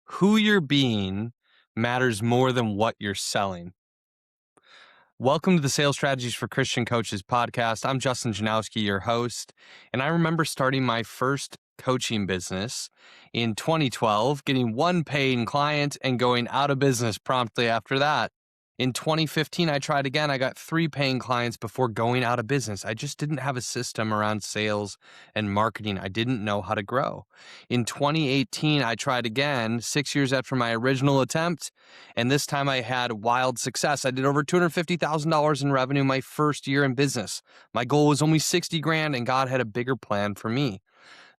Who you're being matters more than what you're selling. Welcome to the Sales Strategies for Christian Coaches podcast. I'm Justin Janowski, your host, and I remember starting my first coaching business in 2012, getting one paying client and going out of business promptly after that. In 2015, I tried again. I got 3 paying clients before going out of business. I just didn't have a system around sales and marketing. I didn't know how to grow. In 2018, I tried again, 6 years after my original attempt, and this time I had wild success. I did over $250,000 in revenue my first year in business. My goal was only 60 grand, and God had a bigger plan for me.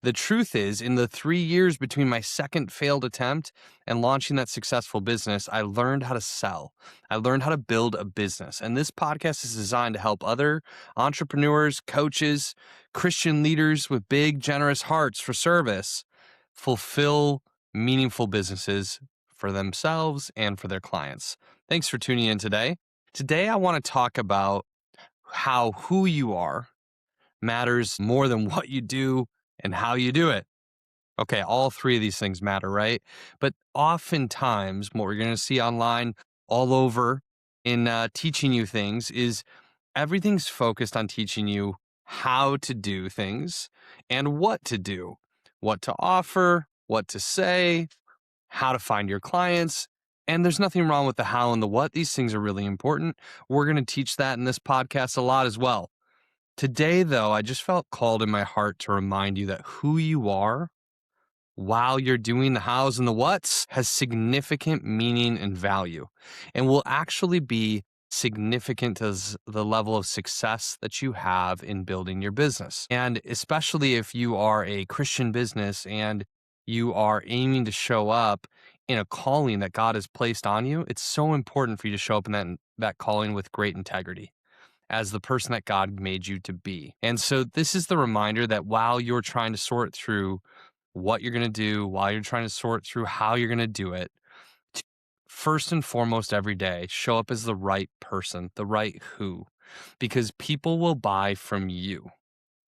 The truth is, in the 3 years between my second failed attempt and launching that successful business, I learned how to sell. I learned how to build a business. And this podcast is designed to help other entrepreneurs, coaches, Christian leaders with big, generous hearts for service fulfill meaningful businesses for themselves and for their clients. Thanks for tuning in today. Today, I want to talk about how who you are matters more than what you do and how you do it. Okay, all 3 of these things matter, right? But oftentimes, what we're going to see online all over in teaching you things is everything's focused on teaching you how to do things and what to do, what to offer, what to say, how to find your clients. And there's nothing wrong with the how and the what. These things are really important. We're going to teach that in this podcast a lot as well. Today, though, I just felt called in my heart to remind you that who you are while you're doing the hows and the whats has significant meaning and value and will actually be significant to the level of success that you have in building your business. And especially if you are a Christian business and you are aiming to show up in a calling that God has placed on you, it's so important for you to show up in that calling with great integrity as the person that God made you to be. And so this is the reminder that while you're trying to sort through what you're going to do, while you're trying to sort through how you're going to do it, first and foremost every day, show up as the right person, the right who, because people will buy from you.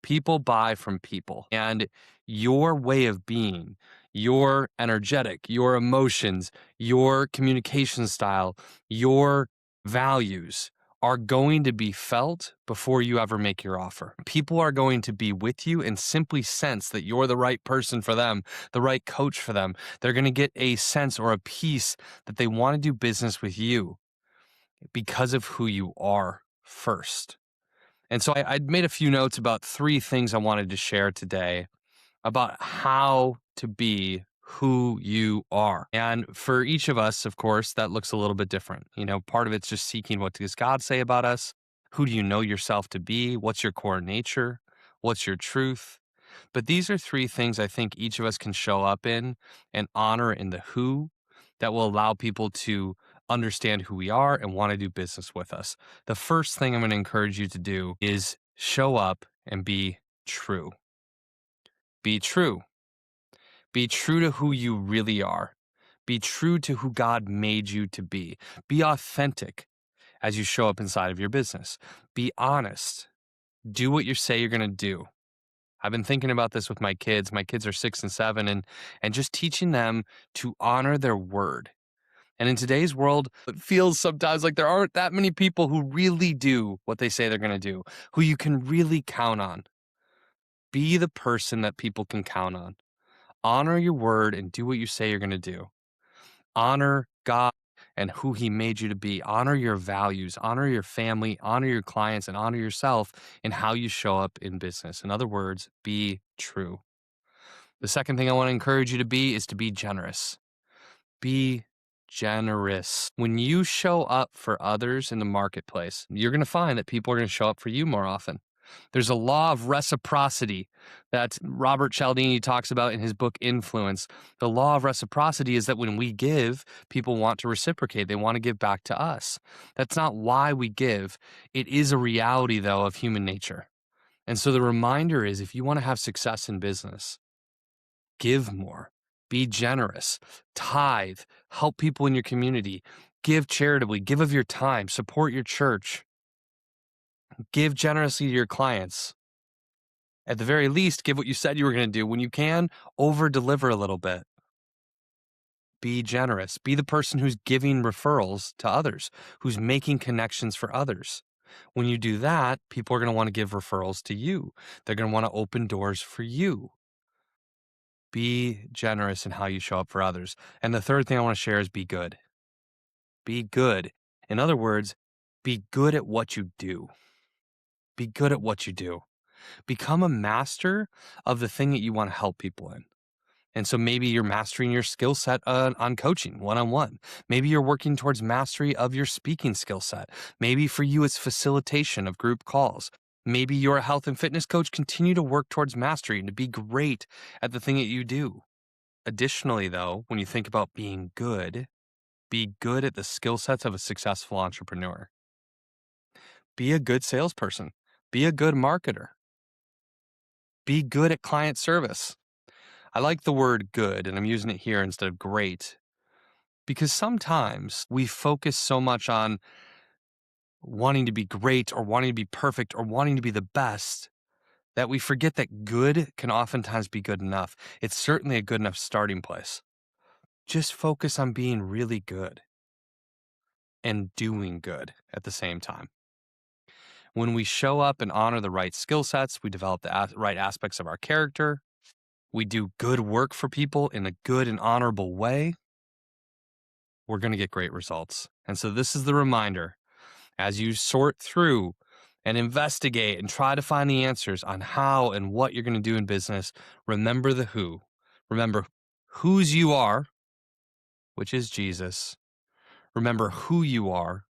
People buy from people, and your way of being, your energetic, your emotions, your communication style, your values are going to be felt before you ever make your offer. People are going to be with you and simply sense that you're the right person for them, the right coach for them. They're going to get a sense or a piece that they want to do business with you because of who you are first. And so I'd made a few notes about 3 things I wanted to share today about how to be who you are. And for each of us, of course, that looks a little bit different. You know, part of it's just seeking what does God say about us? Who do you know yourself to be? What's your core nature? What's your truth? But these are 3 things I think each of us can show up in and honor in the who that will allow people to understand who we are and want to do business with us. The first thing I'm going to encourage you to do is show up and be true. Be true. Be true to who you really are. Be true to who God made you to be. Be authentic as you show up inside of your business. Be honest. Do what you say you're going to do. I've been thinking about this with my kids. My kids are 6 and 7, and just teaching them to honor their word. And in today's world, it feels sometimes like there aren't that many people who really do what they say they're going to do, who you can really count on. Be the person that people can count on. Honor your word and do what you say you're going to do. Honor God and who he made you to be. Honor your values, honor your family, honor your clients, and honor yourself in how you show up in business. In other words, be true. The second thing I want to encourage you to be is to be generous. Be generous. When you show up for others in the marketplace, you're going to find that people are going to show up for you more often. There's a law of reciprocity that Robert Cialdini talks about in his book Influence. The law of reciprocity is that when we give, people want to reciprocate. They want to give back to us. That's not why we give. It is a reality, though, of human nature. And so the reminder is, if you want to have success in business, give more, be generous, tithe, help people in your community, give charitably, give of your time, support your church, give generously to your clients. At the very least, give what you said you were going to do. When you can, over-deliver a little bit. Be generous. Be the person who's giving referrals to others, who's making connections for others. When you do that, people are going to want to give referrals to you. They're going to want to open doors for you. Be generous in how you show up for others. And the third thing I want to share is be good. Be good. In other words, be good at what you do. Be good at what you do. Become a master of the thing that you want to help people in. And so maybe you're mastering your skill set on coaching one-on-one. Maybe you're working towards mastery of your speaking skill set. Maybe for you, it's facilitation of group calls. Maybe you're a health and fitness coach. Continue to work towards mastery and to be great at the thing that you do. Additionally, though, when you think about being good, be good at the skill sets of a successful entrepreneur. Be a good salesperson. Be a good marketer. Be good at client service. I like the word good, and I'm using it here instead of great, because sometimes we focus so much on wanting to be great or wanting to be perfect or wanting to be the best that we forget that good can oftentimes be good enough. It's certainly a good enough starting place. Just focus on being really good and doing good at the same time. When we show up and honor the right skill sets, we develop the right aspects of our character, we do good work for people in a good and honorable way, we're going to get great results. And so this is the reminder as you sort through and investigate and try to find the answers on how and what you're going to do in business. Remember the who. Remember whose you are, which is Jesus. Remember who you are,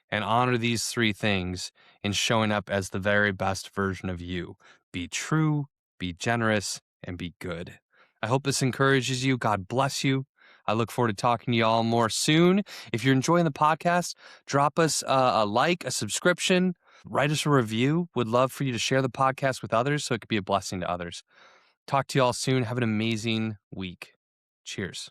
and honor these three things in showing up as the very best version of you. Be true, be generous, and be good. I hope this encourages you. God bless you. I look forward to talking to you all more soon. If you're enjoying the podcast, drop us a like, a subscription, write us a review. Would love for you to share the podcast with others so it could be a blessing to others. Talk to you all soon. Have an amazing week. Cheers.